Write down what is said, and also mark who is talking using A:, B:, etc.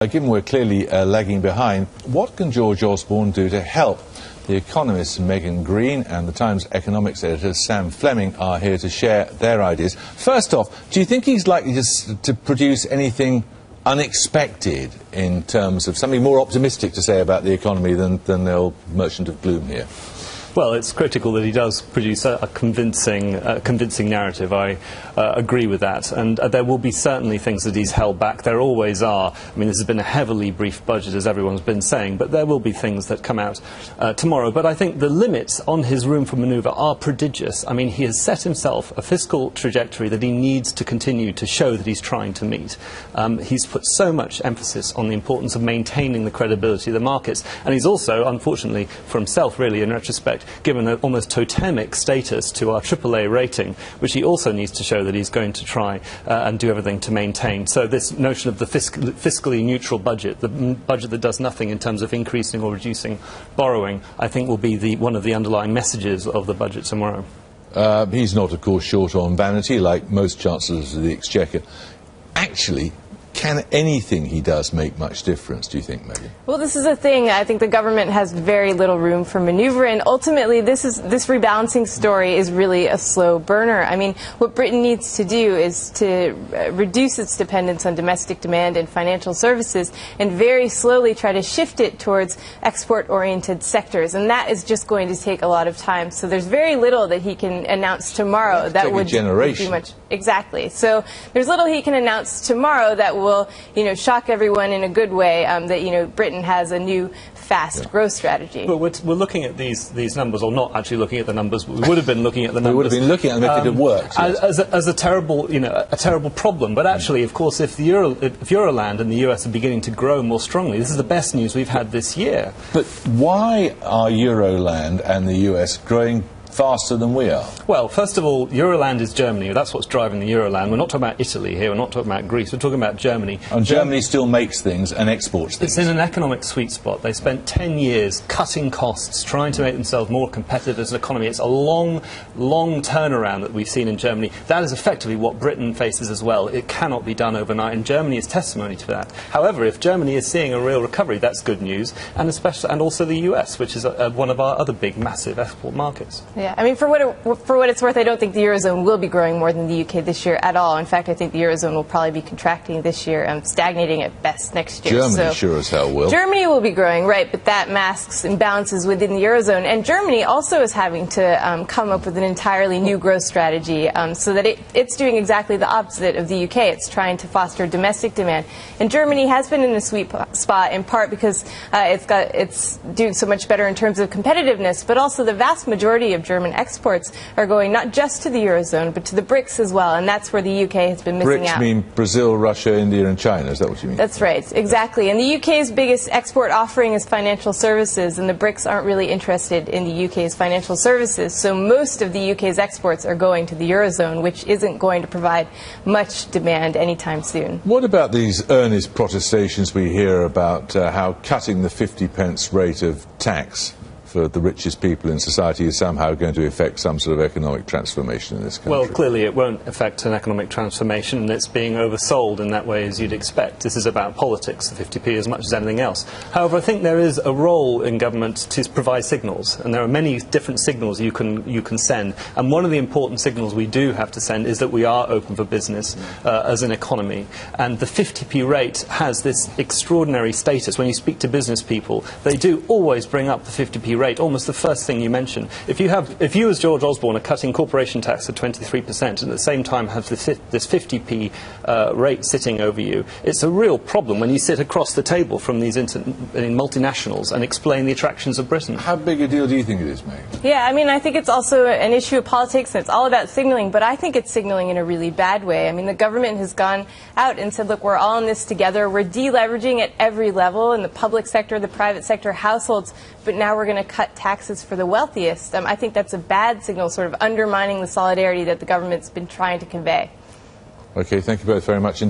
A: Given we're clearly lagging behind, what can George Osborne do to help? The economists Megan Greene and the Times economics editor Sam Fleming are here to share their ideas. First off, do you think he's likely to produce anything unexpected in terms of something more optimistic to say about the economy than the old merchant of gloom here?
B: Well, it's critical that he does produce a convincing narrative. I agree with that. And there will be certainly things that he's held back. There always are. I mean, this has been a heavily briefed budget, as everyone's been saying, but there will be things that come out tomorrow. But I think the limits on his room for manoeuvre are prodigious. I mean, he has set himself a fiscal trajectory that he needs to continue to show that he's trying to meet. He's put so much emphasis on the importance of maintaining the credibility of the markets. And he's also, unfortunately, for himself, really, in retrospect, given an almost totemic status to our AAA rating, which he also needs to show that he's going to try and do everything to maintain. So this notion of the fiscally neutral budget, the budget that does nothing in terms of increasing or reducing borrowing, I think will be one of the underlying messages of the budget tomorrow.
A: He's not, of course, short on vanity, like most chancellors of the Exchequer. Actually, can anything he does make much difference, do you think, Megan?
C: Well, this is a thing. I think the government has very little room for maneuver, and ultimately this rebalancing story is really a slow burner. I mean, what Britain needs to do is to reduce its dependence on domestic demand and financial services and very slowly try to shift it towards export-oriented sectors, and that is just going to take a lot of time. So there's very little that he can announce tomorrow that would do much. Exactly. So there's little he can announce tomorrow that will, shock everyone in a good way, that, Britain has a new fast growth strategy.
B: But we're looking at these numbers, or not actually looking at the numbers. We would have been looking at the numbers.
A: We would have been looking at them if it had worked. Yes.
B: As a terrible problem. But actually, of course, if Euroland and the US are beginning to grow more strongly, this is the best news we've had this year.
A: But why are Euroland and the US growing faster than we are?
B: Well, first of all, Euroland is Germany. That's what's driving the Euroland. We're not talking about Italy here. We're not talking about Greece. We're talking about Germany.
A: And Germany still makes things and exports things.
B: It's in an economic sweet spot. They spent 10 years cutting costs, trying to make themselves more competitive as an economy. It's a long turnaround that we've seen in Germany. That is effectively what Britain faces as well. It cannot be done overnight, and Germany is testimony to that. However, if Germany is seeing a real recovery, that's good news, and also the US, which is one of our other big, massive export markets.
C: Yeah, I mean, for what it's worth, I don't think the Eurozone will be growing more than the UK this year at all. In fact, I think the Eurozone will probably be contracting this year, stagnating at best next year.
A: Germany sure as hell will.
C: Germany will be growing, right, but that masks imbalances within the Eurozone. And Germany also is having to come up with an entirely new growth strategy so that it's doing exactly the opposite of the UK. It's trying to foster domestic demand. And Germany has been in a sweet spot in part because it's doing so much better in terms of competitiveness, but also the vast majority of German exports are going not just to the Eurozone, but to the BRICS as well, and that's where the UK has been missing out.
A: BRICS mean Brazil, Russia, India and China, is that what you mean?
C: That's right, exactly. And the UK's biggest export offering is financial services, and the BRICS aren't really interested in the UK's financial services, so most of the UK's exports are going to the Eurozone, which isn't going to provide much demand anytime soon.
A: What about these earnest protestations we hear about how cutting the 50p rate of tax for the richest people in society is somehow going to affect some sort of economic transformation in this country?
B: Well, clearly it won't affect an economic transformation, and it's being oversold in that way as you'd expect. This is about politics, the 50p, as much as anything else. However, I think there is a role in government to provide signals, and there are many different signals you can send. And one of the important signals we do have to send is that we are open for business as an economy. And the 50p rate has this extraordinary status. When you speak to business people, they do always bring up the 50p rate, almost the first thing you mention. If you as George Osborne are cutting corporation tax to 23% and at the same time have this 50p rate sitting over you, it's a real problem when you sit across the table from these multinationals and explain the attractions of Britain.
A: How big a deal do you think it is, Meg?
C: Yeah, I mean, I think it's also an issue of politics, and it's all about signaling, but I think it's signaling in a really bad way. I mean, the government has gone out and said, look, we're all in this together. We're deleveraging at every level, in the public sector, the private sector, households, but now we're going to cut taxes for the wealthiest. I think that's a bad signal, sort of undermining the solidarity that the government's been trying to convey.
A: Okay, thank you both very much.